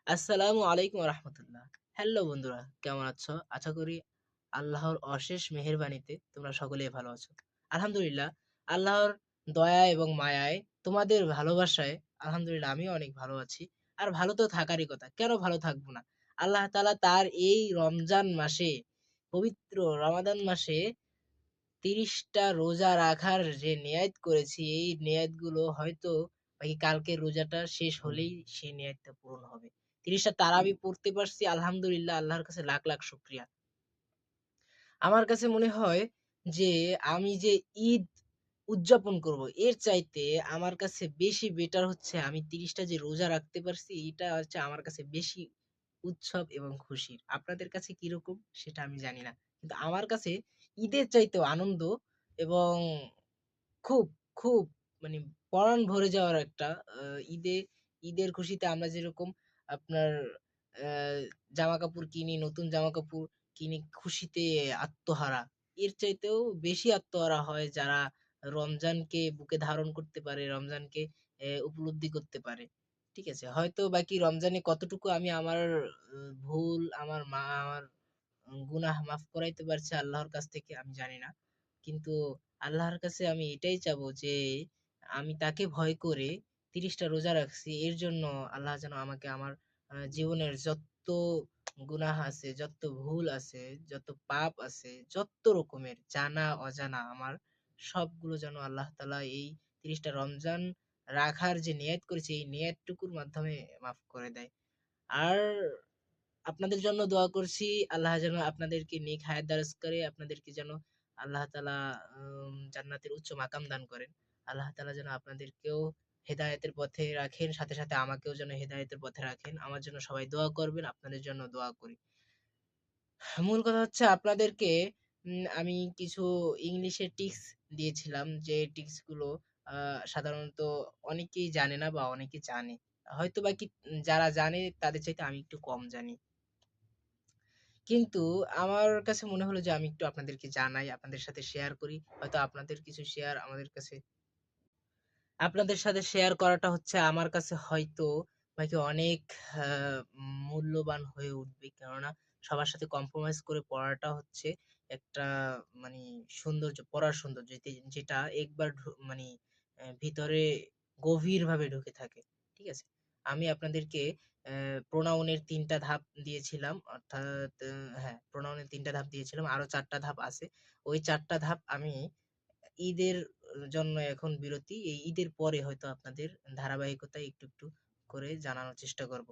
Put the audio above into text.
আসসালামু আলাইকুম রাহমাতুল্লাহ। হ্যালো বন্ধুরা, কেমন আছো? আশা করি আল্লাহর অশেষ মেহেরবানিতে তোমরা সকলেই ভালো আছো। আলহামদুলিল্লাহ, আল্লাহর দয়া এবং মায়ায় তোমাদের ভালোবাসায় আলহামদুলিল্লাহ আমিও অনেক ভালো আছি। আর ভালো তো থাকারই কথা। কেন ভালো থাকবো না? আল্লাহ তাআলা তার এই রমজান মাসে, পবিত্র রমাদান মাসে ৩০ টা রোজা রাখার যে নেয়াত করেছি, এই নেয়াতগুলো হয়তো কালকের রোজাটা শেষ হলেই সেই নেয়াতটা পূরণ হবে। ৩০ টা তারাবি পড়তে পারছি আলহামদুলিল্লাহ, আল্লাহর কাছে লাখ, লাখ শুকরিয়া। আমার কাছে মনে হয় যে আমি যে ঈদ উদযাপন করব, এর চাইতে আমার কাছে বেশি বেটার হচ্ছে আমি ৩০ টা যে রোজা রাখতে পারছি, এটা হচ্ছে আমার কাছে বেশি উৎসব এবং খুশির। আপনাদের কাছে কিরকম সেটা আমি জানি না। কিন্তু আমার কাছে ঈদের চাইতেও আনন্দ এবং খুব, খুব মানে পরাণ ভরে যাওয়ার একটা আ ঈদে ঈদের খুশিতে আমরা যেরকম আপনার আ জামাকাপড় কিনি, নতুন জামাকাপড় কিনি খুশিতে আত্মহারা। এর চাইতেও বেশি আত্মহারা হয় যারা রমজানকে বুকে ধারণ করতে পারে, রমজানকে উপলব্ধি করতে পারে। ঠিক আছে? হয়তো বাকি রমজানে কতটুকু আমি আমার ভুল, আমার গুনাহ মাফ করাইতে পারছে আল্লাহর কাছ থেকে আমি জানি না। কিন্তু আল্লাহর কাছে আমি এটাই চাবো যে আমি তাকে ভয় করে ৩০ টা রোজা রাখছি। এর জন্য আল্লাহ যেন আমাকে আমার জীবনের যত গুনাহ আছে, যত ভুল আছে, যত পাপ আছে, যত রকমের জানা অজানা আমার সবগুলো যেন আল্লাহ তাআলা এই ৩০ টা রমজান রাখার যে নিয়ত করেছি, এই নিয়তটুকুর মাধ্যমে মাফ করে দেয়। আর আপনাদের জন্য দোয়া করছি। আল্লাহ যেন আপনাদেরকে নেক হায়াত দারাজ করে। আপনাদেরকে যেন আল্লাহ তাআলা জান্নাতের উচ্চ মাকাম দান করেন। আল্লাহ তাআলা যেন আপনাদেরকেও হেদায়েতের পথে রাখেন। সাথে, সাথে আমাকেও যেন হেদায়েতের পথে রাখেন। আমার জন্য সবাই দোয়া করবেন। আপনাদের জন্য দোয়া করি। মূল কথা হচ্ছে আপনাদেরকে আমি কিছু ইংলিশে ট্রিকস দিয়েছিলাম, যে ট্রিকস গুলো আ সাধারণত অনেকেই জানে না বা অনেকে জানে। হয়তোবা যারা জানে তাদের চাইতে আমি একটু কম জানি। কিন্তু আমার কাছে মনে হলো যে আমি একটু আপনাদেরকে জানাই, আপনাদের সাথে শেয়ার করি। হয়তো আপনাদের কিছু শেয়ার আমাদের কাছে আপনাদের সাথে শেয়ার করাটা হচ্ছে আমার কাছে হয়তো অনেক আ মূল্যবান হয়ে উঠবে। কেননা সবার সাথে কম্প্রোমাইজ করে পড়াটা হচ্ছে একটা মানি সৌন্দর্য, পড়ার সৌন্দর্য যেটা একবার মানি ভিতরে গভীরভাবে ঢুকে থাকে। ঠিক আছে? আমি আপনাদেরকে প্রোনাউন এর ৩ টা ধাপ দিয়েছিলাম। অর্থাৎ হ্যাঁ, প্রোনাউন এর ৩ টা ধাপ দিয়েছিলাম। আরো ৪ টা ধাপ আছে। ওই ৪ টা ধাপ আমি ঈদের জন্য এখন বিরতি। এই ঈদের পরে হয়তো আপনাদের ধারাবাহিকতায় একটু, একটু করে জানানোর চেষ্টা করব।